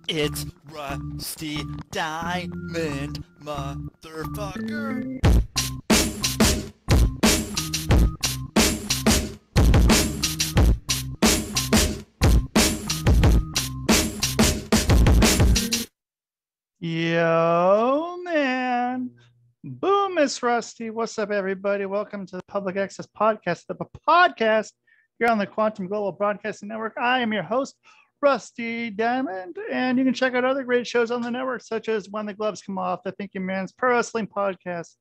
It's Rusty Diamond, motherfucker. Yo, man. Boom, Miss Rusty. What's up, everybody? Welcome to the Public Access Podcast, the podcast here on the Quantum Global Broadcasting Network. I am your host, Rusty Diamond, and you can check out other great shows on the network, such as When the Gloves Come Off, the Thinking Man's Pro Wrestling Podcast.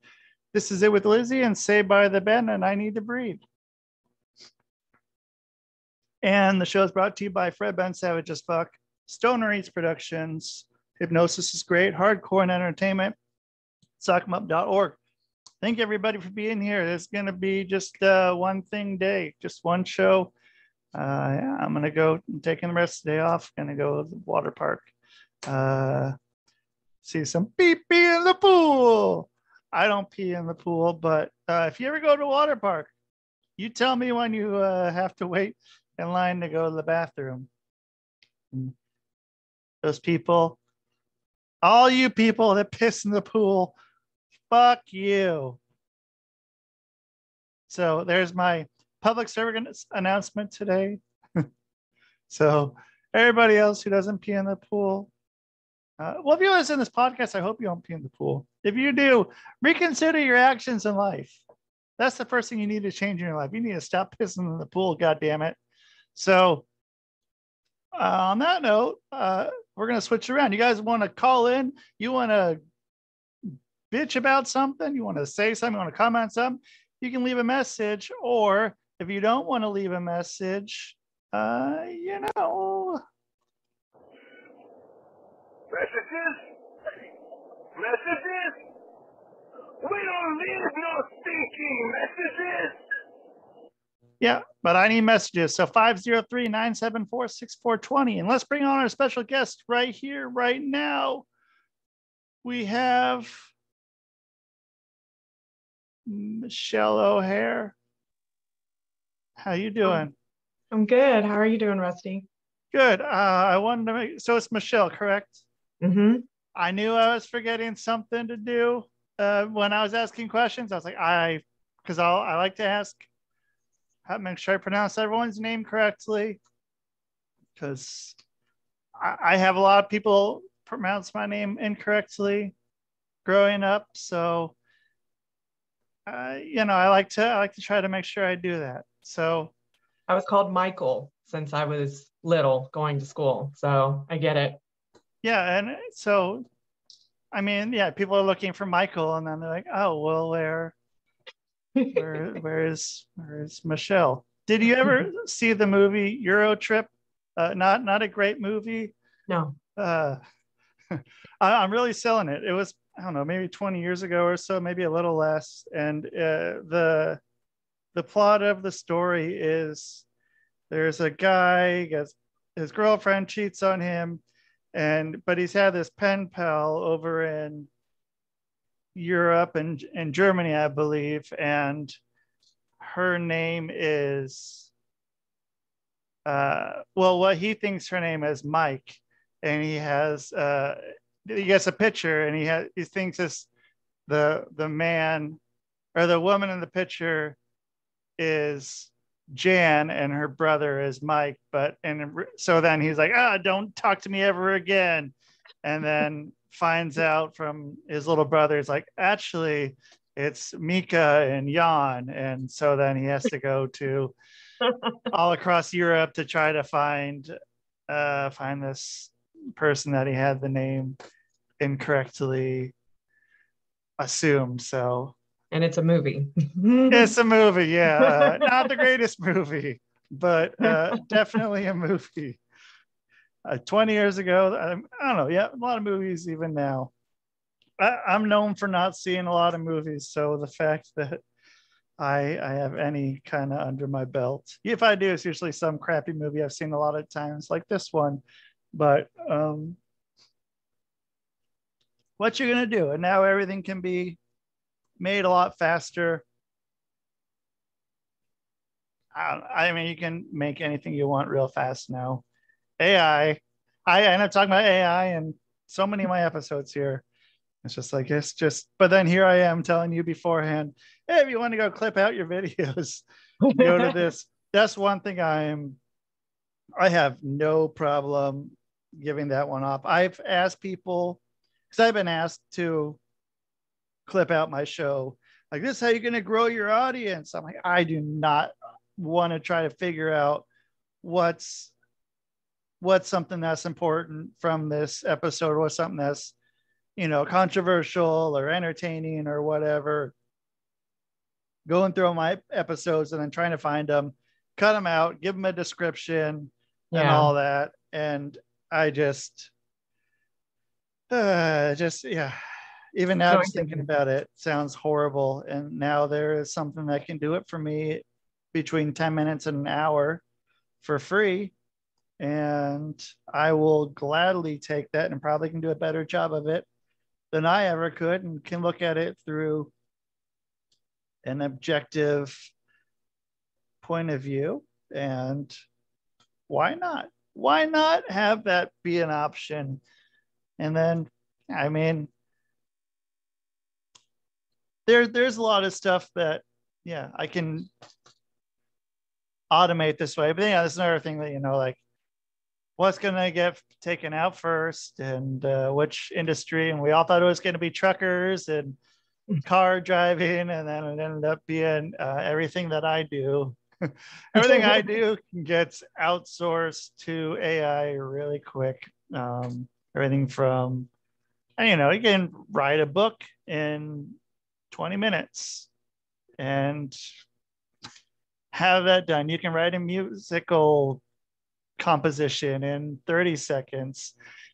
This is It with Lizzie and Saved by the Bend, and I Need to Breathe. And the show is brought to you by Fred Ben Savage as Fuck, Stoner Eats Productions, Hypnosis is Great, Hardcore and Entertainment, Sock'emUp.org. Thank everybody for being here. It's going to be just one thing day, just one show. I'm going to go taking the rest of the day off. Going to go to the water park. See some pee-pee in the pool. I don't pee in the pool, but if you ever go to a water park, you tell me when you have to wait in line to go to the bathroom. Those people, all you people that piss in the pool, fuck you. So there's my public service announcement today. So everybody else who doesn't pee in the pool, well, if you listen to this podcast, I hope you don't pee in the pool. If you do, reconsider your actions in life. That's the first thing you need to change in your life. You need to stop pissing in the pool, God damn it. So on that note, we're going to switch around. You guys want to call in? You want to bitch about something? You want to say something? You want to comment something? You can leave a message. Or if you don't want to leave a message, Messages? Messages? We don't leave no stinking messages. Yeah, but I need messages. So 503-974-6420. And let's bring on our special guest right here, right now. We have Michel O'Hare. How you doing? I'm good. How are you doing, Rusty? Good. I wanted to make, so it's Michel, correct? Mm-hmm. I knew I was forgetting something to do when I was asking questions. I was like, because I like to ask, make sure I pronounce everyone's name correctly, because I have a lot of people pronounce my name incorrectly growing up. So, I like to try to make sure I do that. So I was called Michael since I was little going to school. So I get it. Yeah. And so, I mean, yeah, people are looking for Michael and then they're like, oh, well, where is Michel? Did you ever see the movie Euro Trip? Not a great movie. No. I'm really selling it. It was, I don't know, maybe 20 years ago or so, maybe a little less. And the plot of the story is there's a guy, his girlfriend cheats on him, but he's had this pen pal over in Europe and Germany, I believe, and her name is what he thinks her name is Mike, and he gets a picture, and he thinks it's the man or the woman in the picture is Jan and her brother is Mike, so then he's like, don't talk to me ever again, and then finds out from his little brother, it's like, actually it's Mika and Jan, and so then he has to go to all across Europe to try to find this person that he had the name incorrectly assumed. So, and it's a movie. it's a movie, yeah. Not the greatest movie, but definitely a movie. 20 years ago, I don't know, yeah, a lot of movies even now. I'm known for not seeing a lot of movies, so the fact that I have any kind of under my belt, if I do, it's usually some crappy movie I've seen a lot of times, like this one. But what you're gonna do? And now everything can be made a lot faster. I mean, you can make anything you want real fast now. AI, I end up talking about AI and so many of my episodes here. It's just, but then here I am telling you beforehand, hey, if you want to go clip out your videos, go to this. That's one thing I have no problem giving that one off. I've asked people, because I've been asked to clip out my show. Like, this is how you're going to grow your audience. I'm like, I do not want to try to figure out what's something that's important from this episode, or what's something that's, controversial or entertaining or whatever. Going through my episodes and then trying to find them, cut them out, give them a description and all that. And I yeah. Even now, just thinking about it sounds horrible. And now there is something that can do it for me between 10 minutes and an hour for free. And I will gladly take that, and probably can do a better job of it than I ever could, and can look at it through an objective point of view. And why not? Why not have that be an option? And then, I mean, there's a lot of stuff that, yeah, I can automate this way. But yeah, that's another thing that, like, what's going to get taken out first, and which industry. And we all thought it was going to be truckers and car driving, and then it ended up being everything that I do. Everything I do gets outsourced to AI really quick. Everything from, you can write a book in 20 minutes and have that done. You can write a musical composition in 30 seconds.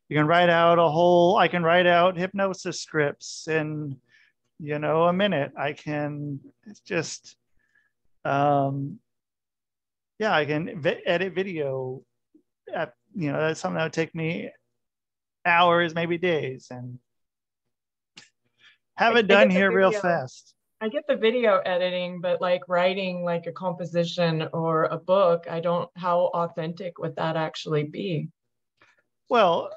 You can write out I can write out hypnosis scripts in, a minute. I can just, I can edit video. That's something that would take me hours, maybe days, and have it done here real fast. I get the video editing, but like writing like a composition or a book, how authentic would that actually be? Well,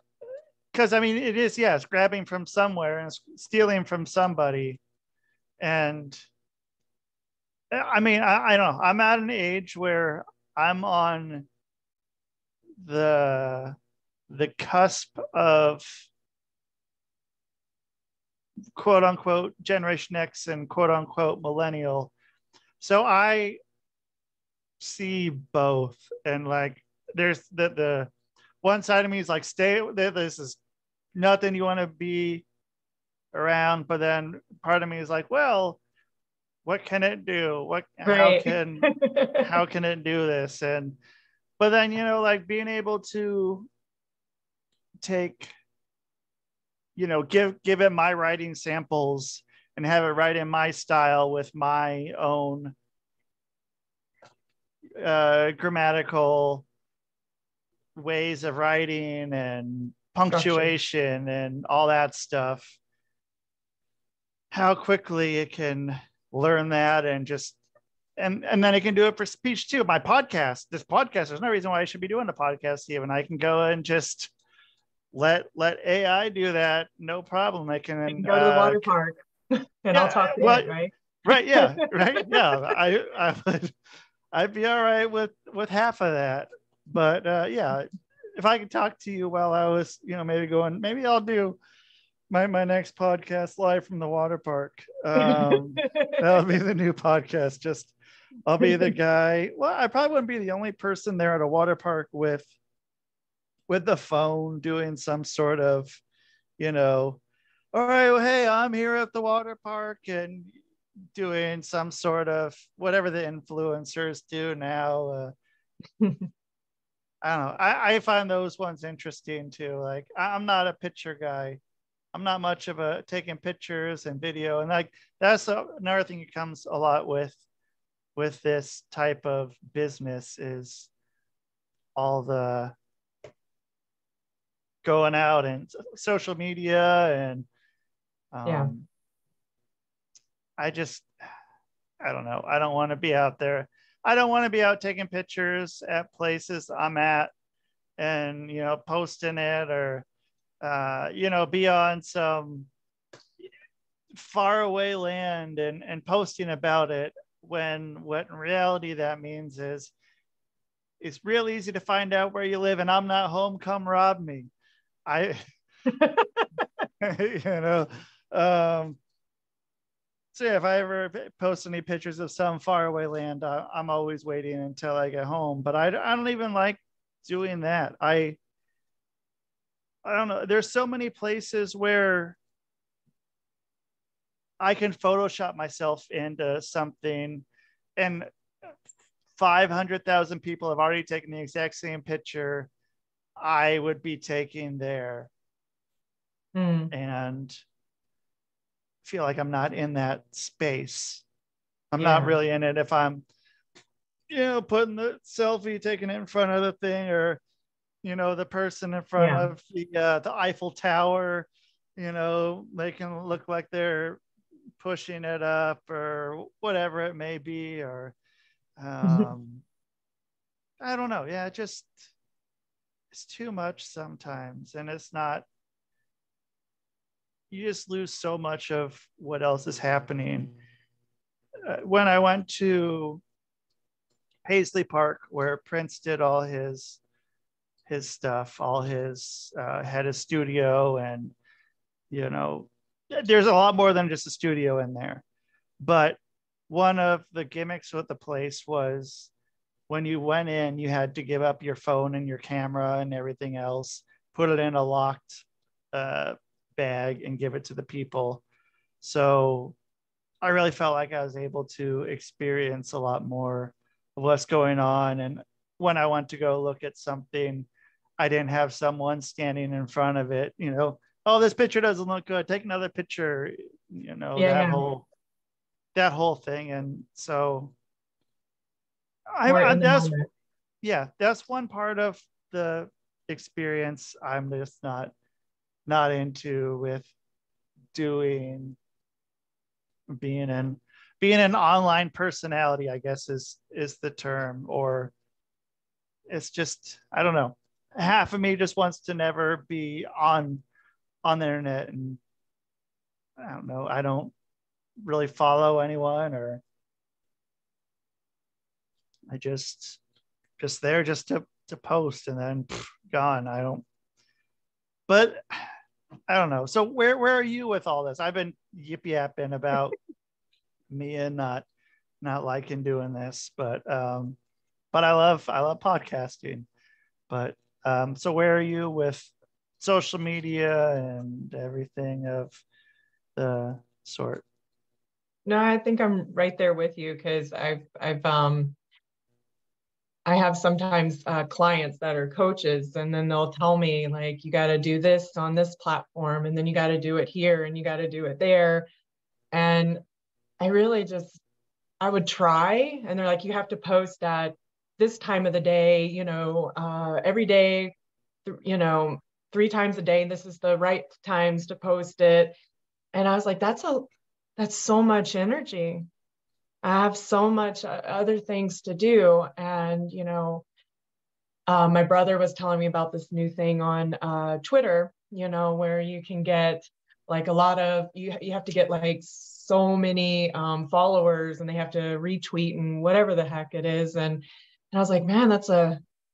because it is, yes, grabbing from somewhere and stealing from somebody. And I don't know, I'm at an age where I'm on the cusp of quote unquote Generation X and quote unquote millennial. So I see both. And like, there's the one side of me is like, this is nothing you want to be around. But then part of me is like, well, what can it do? How can it do this? But then, like being able to take, give it my writing samples and have it write in my style with my own grammatical ways of writing and punctuation and all that stuff. How quickly it can learn that, and just and then it can do it for speech too. My podcast, there's no reason why I should be doing a podcast even. I can go and just let AI do that, no problem. I can go to the water park and I'll talk to you, right? Right, yeah, right, yeah. I'd be all right with half of that. But yeah, if I could talk to you while I was, maybe I'll do my next podcast live from the water park. That'll be the new podcast. Just I'll be the guy. Well, I probably wouldn't be the only person there at a water park with the phone doing some sort of, all right, well, hey, I'm here at the water park, and doing some sort of whatever the influencers do now. I don't know. I find those ones interesting too. Like, I'm not a picture guy. I'm not much of a taking pictures and video. And like, that's another thing that comes a lot with this type of business, is all the going out and social media. And I don't know. I don't want to be out there. I don't want to be out taking pictures at places I'm at and, posting it, or, be on some faraway land and posting about it, when what in reality that means is it's real easy to find out where you live, and I'm not home, come rob me. I so yeah, if I ever post any pictures of some faraway land, I'm always waiting until I get home. But I don't even like doing that. I don't know, there's so many places where I can Photoshop myself into something, and 500,000 people have already taken the exact same picture I would be taking there. And feel like I'm not in that space. I'm not really in it if I'm, putting the selfie, taking it in front of the thing, or, the person in front of the Eiffel Tower, they can look like they're pushing it up or whatever it may be, or I don't know. Yeah, it's too much sometimes, and it's not, you just lose so much of what else is happening. When I went to Paisley Park, where Prince did all his stuff, all his had a studio, and there's a lot more than just a studio in there. But one of the gimmicks with the place was, when you went in, you had to give up your phone and your camera and everything else, put it in a locked bag, and give it to the people. So I really felt like I was able to experience a lot more of what's going on. And when I went to go look at something, I didn't have someone standing in front of it, oh, this picture doesn't look good, take another picture, that whole thing. And so that's one part of the experience I'm just not into, with doing, being an online personality, I guess is the term. Or it's just, I don't know, half of me just wants to never be on the internet. And I don't know, I don't really follow anyone, or I just there just to post, and then gone. But I don't know. So where are you with all this? I've been yip yapping about me and not liking doing this, but I love podcasting. But so where are you with social media and everything of the sort? No, I think I'm right there with you, because I have sometimes clients that are coaches, and then they'll tell me, like, you got to do this on this platform, and then you got to do it here, and you got to do it there. And I really I would try, and they're like, you have to post at this time of the day, every day, 3 times a day. This is the right times to post it. And I was like, that's so much energy. I have so much other things to do. And, my brother was telling me about this new thing on Twitter, where you can get like a lot of, you have to get like so many followers, and they have to retweet and whatever the heck it is. And I was like, man,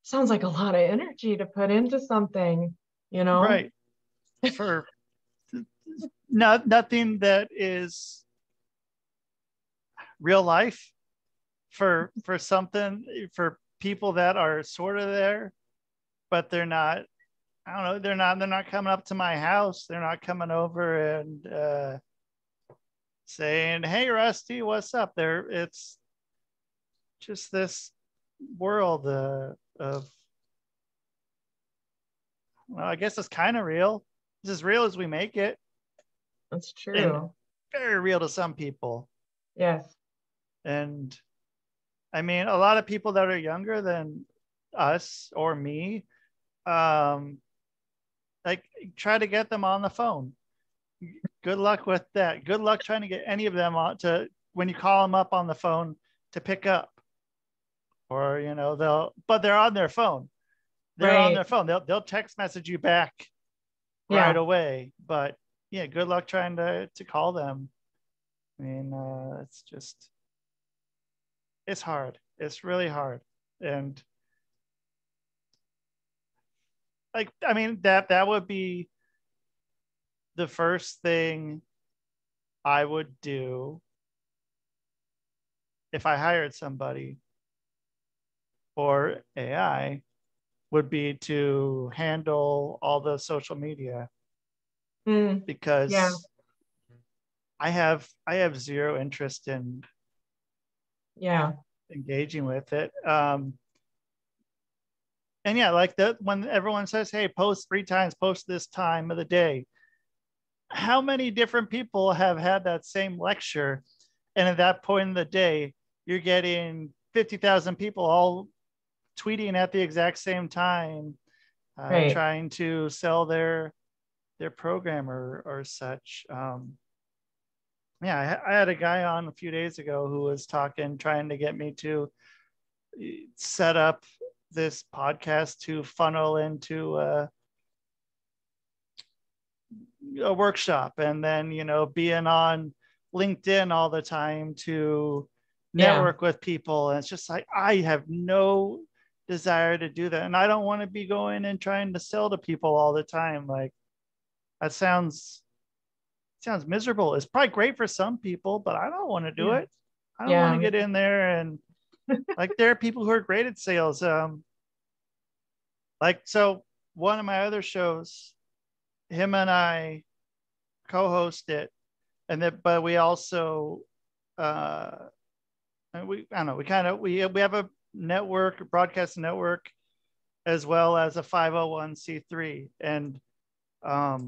sounds like a lot of energy to put into something, Right. For nothing that is real life, for something, for people that are sort of there, but they're not, I don't know, they're not coming up to my house. They're not coming over and saying, hey, Rusty, what's up there? It's just this world of, well, I guess it's kind of real. It's as real as we make it. That's true. And very real to some people. Yes. And I mean, a lot of people that are younger than us or me, like, try to get them on the phone. Good luck with that. Good luck trying to get any of them on to, when you call them up on the phone, to pick up. Or, but they're on their phone. they're on their phone. They'll text message you back right away. But yeah, good luck trying to call them. I mean, it's hard. It's really hard. And like, I mean, that would be the first thing I would do if I hired somebody for AI, would be to handle all the social media, because I have zero interest in engaging with it. And yeah, like that, when everyone says, hey, post 3 times, post this time of the day, how many different people have had that same lecture? And at that point in the day, you're getting 50,000 people all tweeting at the exact same time, trying to sell their program or such. Yeah, I had a guy on a few days ago who was trying to get me to set up this podcast to funnel into a workshop, and then, you know, being on LinkedIn all the time to network with people. And it's just like, I have no desire to do that. And I don't want to be going and trying to sell to people all the time. Like, that sounds miserable. It's probably great for some people, but I don't want to do it. I don't want to get in there and like, there are people who are great at sales. Like, so one of my other shows, him and I co-host it, and that, but we also I don't know, we have a network, a broadcast network, as well as a 501c3. And I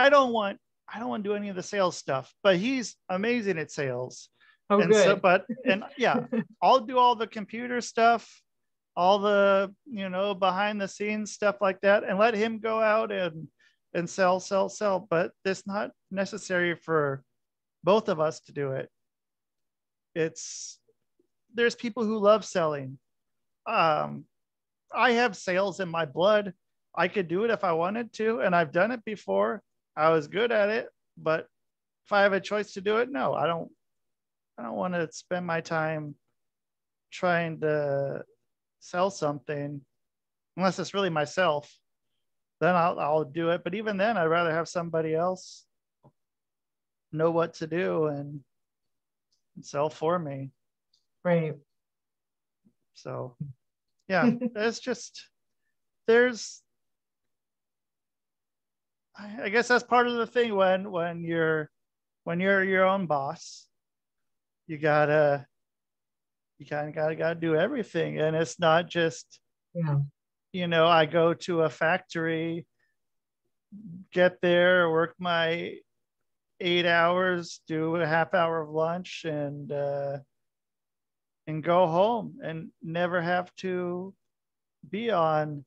don't want to do any of the sales stuff, but he's amazing at sales. Oh, and good. I'll do all the computer stuff, all the, you know, behind the scenes stuff like that, and let him go out and sell. But it's not necessary for both of us to do it. There's people who love selling. I have sales in my blood. I could do it if I wanted to, and I've done it before. I was good at it, but if I have a choice to do it, no, I don't want to spend my time trying to sell something unless it's really myself. Then I'll do it. But even then, I'd rather have somebody else know what to do and sell for me. Right. So yeah, I guess that's part of the thing when you're your own boss, you gotta do everything. And it's not just, you know, I go to a factory, get there, work my 8 hours, do a half hour of lunch, and go home and never have to be on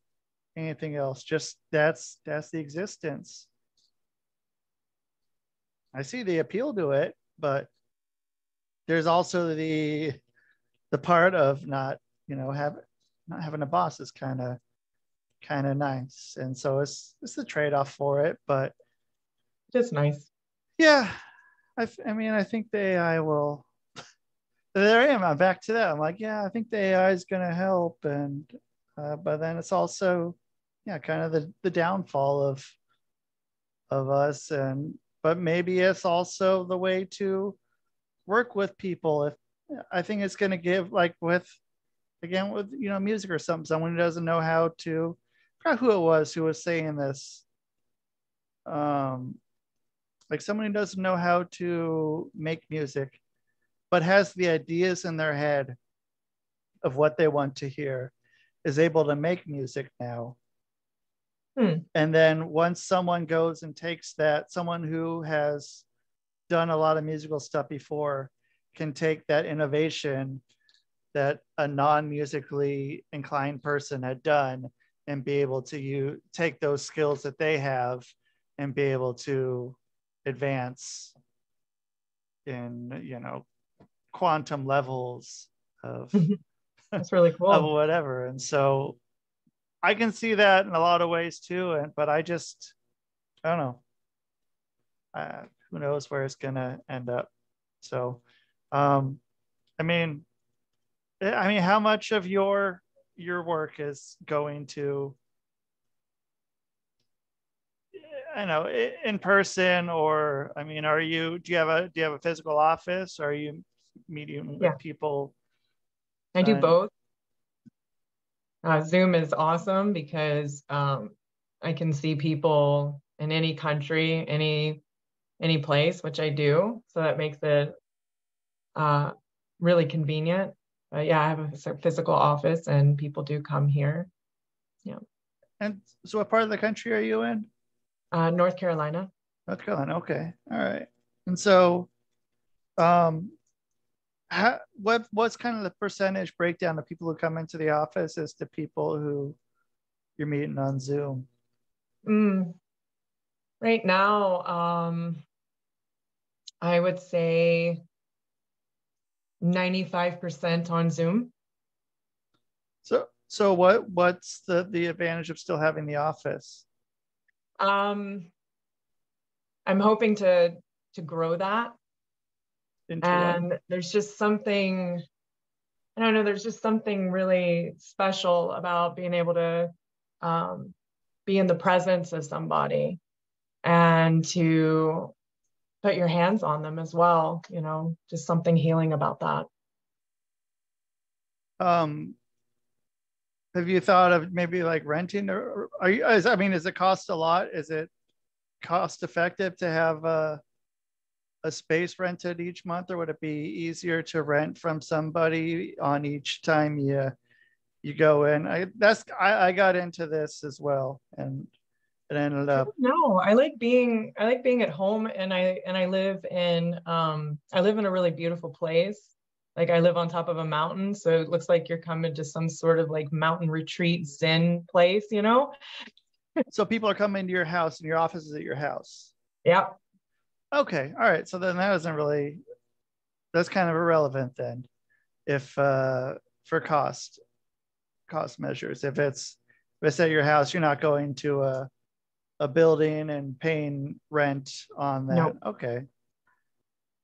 anything else. Just that's the existence. I see the appeal to it, but there's also the part of not having a boss is kind of nice. And so it's the trade-off for it, but just nice. Yeah. I mean, I think the AI will, there I am. I'm back to that. I'm like, yeah, I think the AI is going to help. And, but then it's also, kind of the downfall of us. But maybe it's also the way to work with people. If I think it's going to give, like with music or something, someone who doesn't know how to, I forgot who it was who was saying this. Like someone who doesn't know how to make music, but has the ideas in their head of what they want to hear, is able to make music now. And then once someone goes and takes that, someone who has done a lot of musical stuff before can take that innovation that a non-musically inclined person had done and be able to take those skills that they have and be able to advance in, quantum levels of that's really cool. of whatever. And so I can see that in a lot of ways too, but I don't know. Who knows where it's gonna end up? So, um, I mean, how much of your work is going to, I know, in person, or do you have a physical office? Or are you meeting Yeah, with people? I do And both. Zoom is awesome because I can see people in any country, any place, which I do. So that makes it uh, really convenient. Yeah, I have a physical office and people do come here. Yeah. and so, what part of the country are you in? North Carolina. North Carolina. Okay, all right. And so, um, what's kind of the percentage breakdown of people who come into the office as to people who you're meeting on Zoom? Mm, right now, I would say 95% on Zoom. So what's the advantage of still having the office? Um, I'm hoping to grow that. Into what? And there's just something, I don't know, there's just something really special about being able to um, be in the presence of somebody and to put your hands on them as well, just something healing about that. Um, have you thought of maybe like renting, or is it cost a lot? Is it cost effective to have a space rented each month, or would it be easier to rent from somebody on each time you go in? I got into this as well, and it ended up. No, I like being at home, and I live in a really beautiful place. Like I live on top of a mountain, so it looks like you're coming to some sort of like mountain retreat Zen place. So people are coming to your house, and your office is at your house. Yeah. Okay, all right. So then that's kind of irrelevant then, if for cost measures. If it's at your house, you're not going to a building and paying rent on that. No. Okay.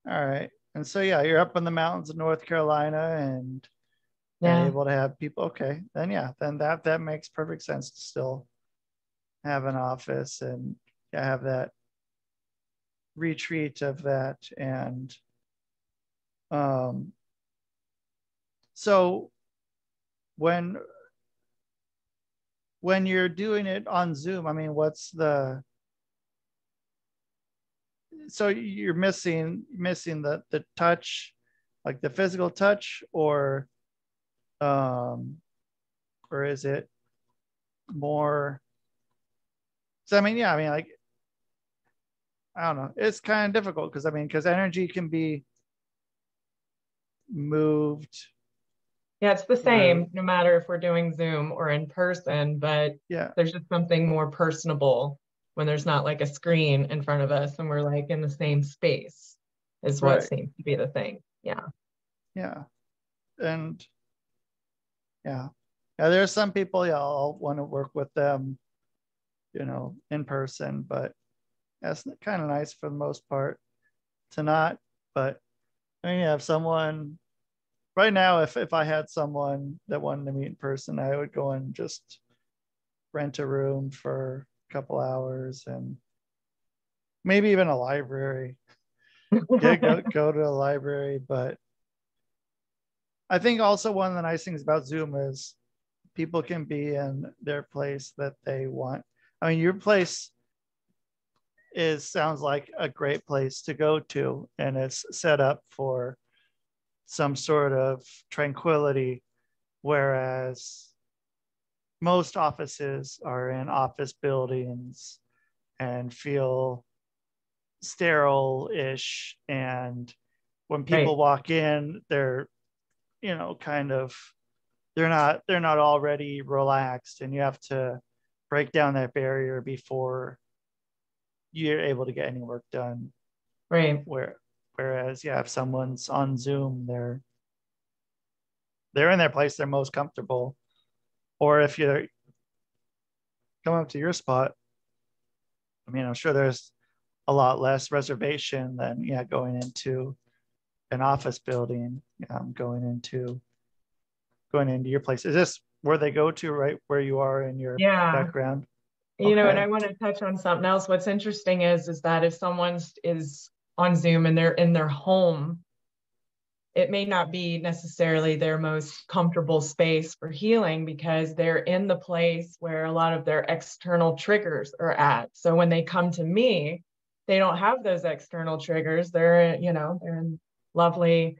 All right. And so yeah, you're up in the mountains of North Carolina and Yeah. able to have people. Okay. Then yeah, then that makes perfect sense to still have an office and have that retreat of that. And um so when when you're doing it on Zoom, what's the, so you're missing the touch, like the physical touch, um or is it more, so yeah, like, I don't know, it's kind of difficult because energy can be moved Yeah, it's the through. same no matter if we're doing Zoom or in person, but Yeah, there's just something more personable when there's not like a screen in front of us and we're like in the same space, is what right. seems to be the thing. Yeah. Yeah. And yeah, there's some people, yeah, I'll want to work with them, in person, but that's kind of nice for the most part to not. But if someone right now, if I had someone that wanted to meet in person, I would go and just rent a room for a couple hours, and maybe even a library. Go to a library. But I think also one of the nice things about Zoom is people can be in their place that they want. Your place sounds like a great place to go to, and it's set up for some sort of tranquility, whereas most offices are in office buildings and feel sterile-ish, and when people Right. walk in, they're, kind of, they're not already relaxed, and you have to break down that barrier before you're able to get any work done. Right. Whereas yeah, if someone's on Zoom, they're in their place they're most comfortable. Or if come up to your spot, I mean, I'm sure there's a lot less reservation than going into an office building, going into your place. Is this where they go to, right where you are in your Yeah. background? And I want to touch on something else. What's interesting is that if someone is on Zoom and they're in their home, it may not be necessarily their most comfortable space for healing because they're in the place where a lot of their external triggers are at. So when they come to me, they don't have those external triggers. They're in lovely,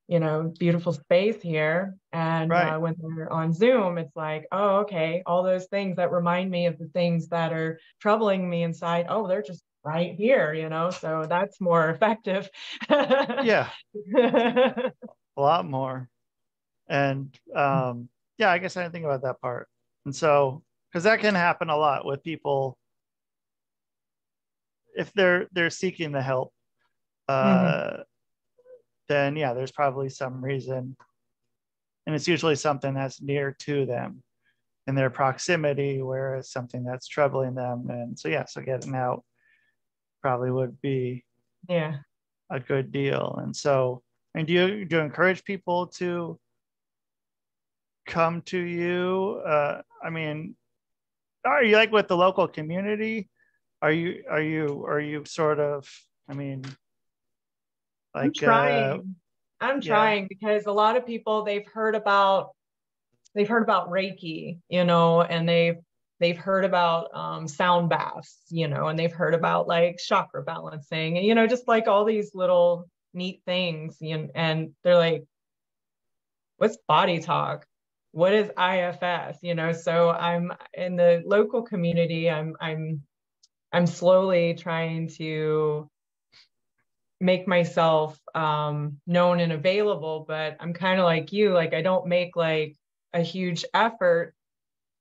beautiful space here. And Right. when they're on Zoom, it's like, oh, okay, all those things that remind me of the things that are troubling me inside, oh, they're just right here, so that's more effective. Yeah. A lot more. And I guess I didn't think about that part. And so, because that can happen a lot with people if they're seeking the help, then there's probably some reason, and it's usually something that's near to them in their proximity, where it's something that's troubling them. And so so getting out probably would be a good deal. And so, and do you encourage people to come to you? I mean, are you like with the local community? Are you sort of, I mean, like I'm trying because a lot of people, they've heard about Reiki, and they've heard about sound baths, and they've heard about like chakra balancing and just like all these little neat things, and they're like, what's body talk? What is IFS? So I'm in the local community. I'm slowly trying to make myself known and available, but I'm kind of like you, like I don't make like a huge effort,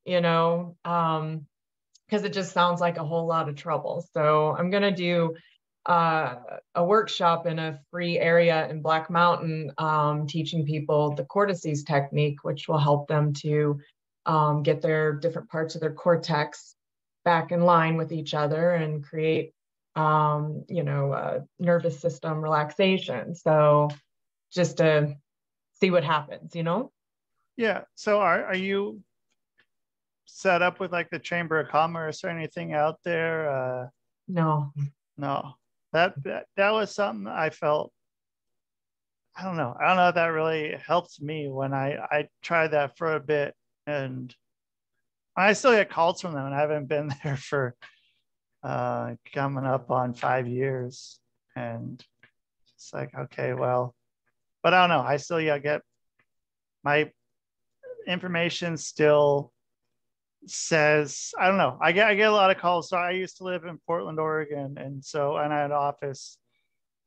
because it just sounds like a whole lot of trouble. So I'm gonna do a workshop in a free area in Black Mountain, teaching people the cortices technique, which will help them to get their different parts of their cortex back in line with each other and create nervous system relaxation. So just to see what happens, Yeah. So are you set up with like the Chamber of Commerce or anything out there? No. That was something I felt. I don't know if that really helped me when I tried that for a bit, and I still get calls from them, and I haven't been there for coming up on 5 years, and it's like, okay, well, but I don't know. I still get my information still says, I don't know. I get a lot of calls. So I used to live in Portland, Oregon, and I had an office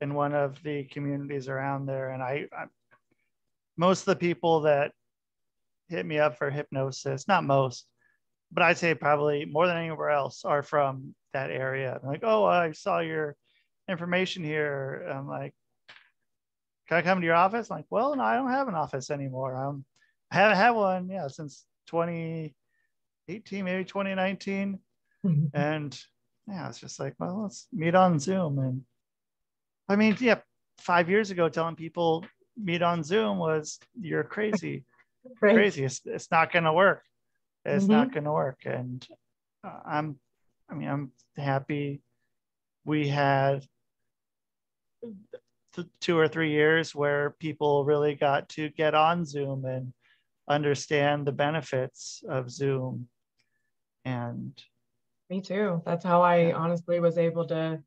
in one of the communities around there, and I most of the people that hit me up for hypnosis, not most, but I'd say probably more than anywhere else, are from that area. I'm like, oh, I saw your information here. I'm like, can I come to your office? I'm like, well, no, I don't have an office anymore. I haven't had one, since 2018, maybe 2019. And it's just like, well, let's meet on Zoom. And I mean, 5 years ago, telling people meet on Zoom was, you're crazy. Right. Crazy. It's not going to work. It's not going to work. And I'm happy we had 2 or 3 years where people really got to get on Zoom and understand the benefits of Zoom. And me too. That's how I honestly was able to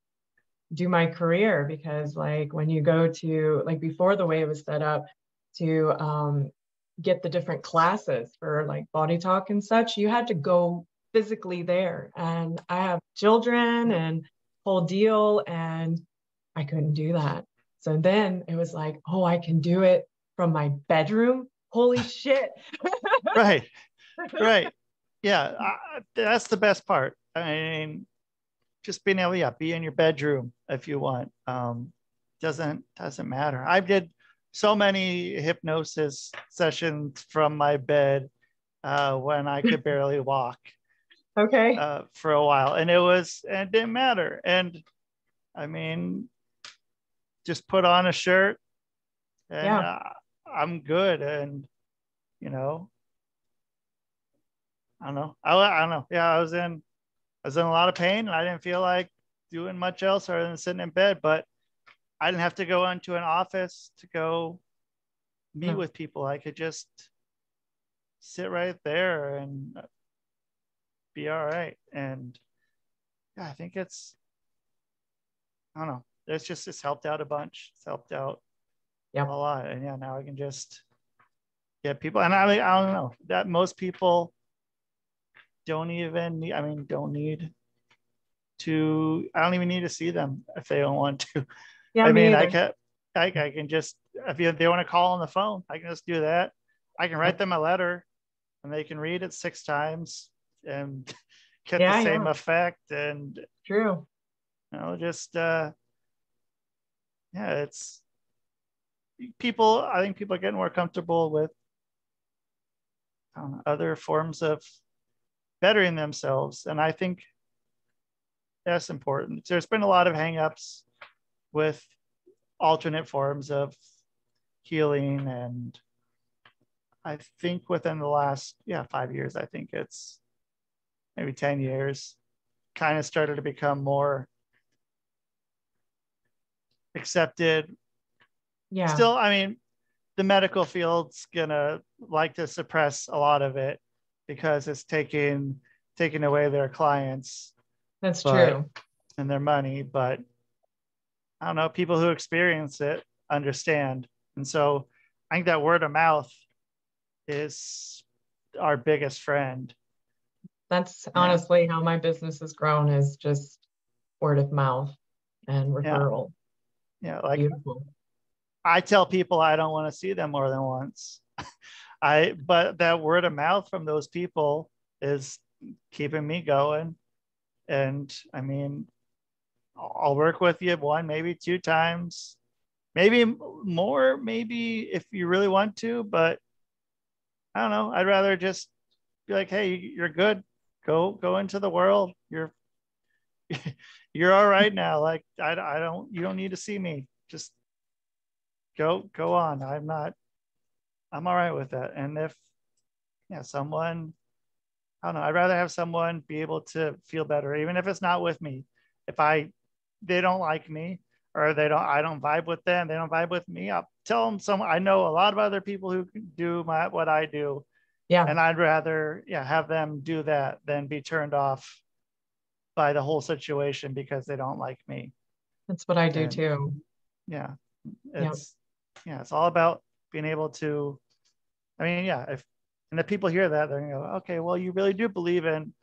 do my career, because like when you go to, like, before the way it was set up to get the different classes for like body talk and such, you had to go physically there, and I have children and whole deal, and I couldn't do that. So then it was like, oh, I can do it from my bedroom. Holy shit. Right. Yeah, that's the best part. I mean, just being able to be in your bedroom if you want. Doesn't matter. I did so many hypnosis sessions from my bed when I could barely walk. Okay. for a while, and it didn't matter. And I mean, just put on a shirt and Yeah. I'm good. And, you know, I don't know. I don't know. Yeah, I was in a lot of pain, and I didn't feel like doing much else other than sitting in bed, but I didn't have to go into an office to go meet No. with people. I could just sit right there and be all right. And yeah, I think I don't know. It's helped out a bunch. It's helped out a Yep. lot. And yeah, now I can just get people. And I don't know that most people don't even need, don't need to, I don't even need to see them if they don't want to. Yeah, I me mean, either. I can just, if they want to call on the phone, I can just do that. I can write Yep. them a letter and they can read it 6 times and get the Yeah, same yeah. effect. And, True. just, yeah, it's people, I think people are getting more comfortable with other forms of bettering themselves. And I think that's important. There's been a lot of hangups with alternate forms of healing. And I think within the last, 5 years, I think it's maybe 10 years, kind of started to become more accepted. Yeah, Still, I mean, the medical field's gonna like to suppress a lot of it because it's taking away their clients, that's but true. and their money. But I don't know, people who experience it understand. And so I think that word of mouth is our biggest friend. That's Yeah. honestly how my business has grown, is just word of mouth and Yeah. referral. Yeah. Like Beautiful. I tell people I don't want to see them more than once. But that word of mouth from those people is keeping me going. And I mean, I'll work with you one, maybe 2 times, maybe more, maybe if you really want to, but I don't know. I'd rather just be like, hey, you're good. Go into the world. You're all right now. Like I don't, you don't need to see me. Just go on. I'm all right with that. And if someone, I don't know, I'd rather have someone be able to feel better, even if it's not with me. If they don't like me, or I don't vibe with them, they don't vibe with me, I'll tell them I know a lot of other people who can do what I do. Yeah, And I'd rather, have them do that than be turned off by the whole situation because they don't like me. that's what I do And too. yeah, Yep. it's all about being able to, I mean, if, and the people hear that, they're gonna go, okay, well, you really do believe in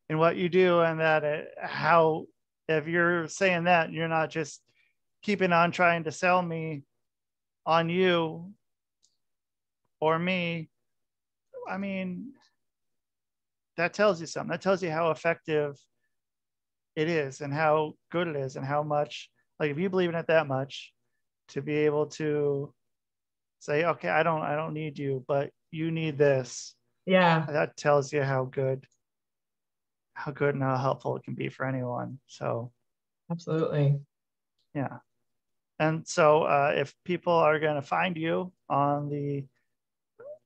what you do, and that how, if you're saying that, you're not just keeping on trying to sell me on you or me. I mean, that tells you something. That tells you how effective it is and how good it is and how much, like, if you believe in it that much, to be able to say, okay, I don't need you, but you need this. Yeah, That tells you how good and how helpful it can be for anyone. So absolutely. yeah. And so if people are going to find you on the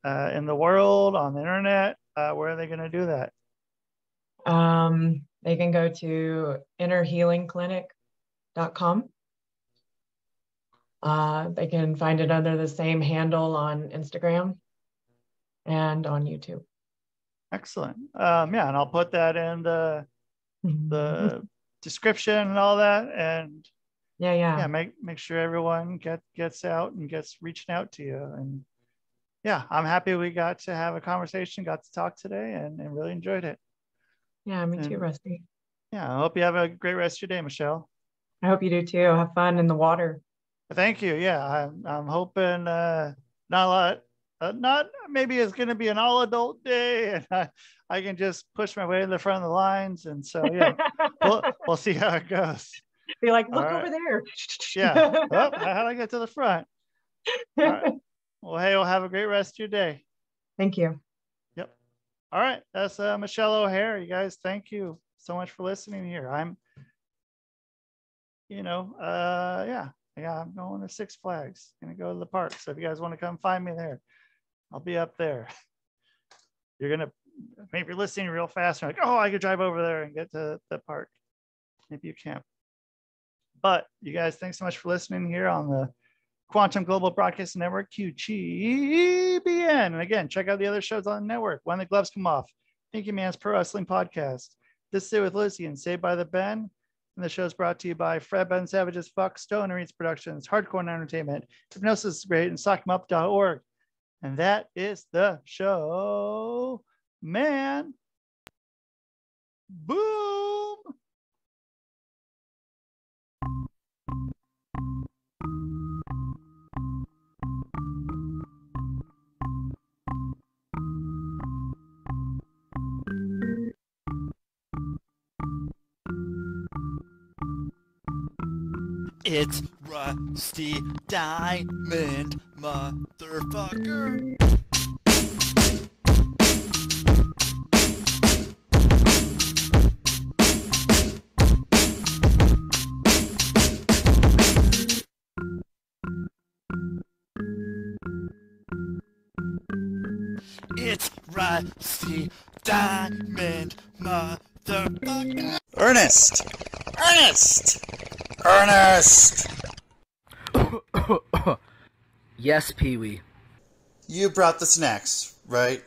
in the world, on the internet, where are they going to do that? They can go to innerhealingclinic.com. They can find it under the same handle on Instagram and on YouTube. Excellent. Yeah, and I'll put that in the description and all that. And Yeah. make sure everyone gets out and gets reaching out to you. And yeah, I'm happy we got to have a conversation, got to talk today, and really enjoyed it. Yeah, me too, And Rusty. yeah, I hope you have a great rest of your day, Michelle. I hope you do too. Have fun in the water. Thank you. Yeah, I'm hoping not a lot, not maybe it's going to be an all adult day, and I can just push my way to the front of the lines. And so yeah, we'll see how it goes. Be like, All look over right. there. Yeah. Oh, how do I get to the front? All right. Well, hey, we'll have a great rest of your day. Thank you. Yep. All right. That's Michel O'Hare. You guys, thank you so much for listening here. I'm going to Six Flags. Gonna go to the park. So if you guys want to come find me there, I'll be up there. Maybe you're listening real fast. You're like, oh, I could drive over there and get to the park. Maybe you can't. But you guys, thanks so much for listening here on the Quantum Global Broadcasting Network, QGBN. And again, check out the other shows on the network. When the Gloves Come Off, Pinky Man's Pro Wrestling Podcast, This Day with Lucy, and Saved by the Ben. And the show is brought to you by Fred Ben Savage's Fox Stone and Reeds Productions, Hardcore Entertainment, Hypnosis is Great, and SockMup.org. And that is the show, man. Boom. It's Rusty Diamond, motherfucker. It's Rusty Diamond, motherfucker. Ernest! Yes, Pee-wee. You brought the snacks, right?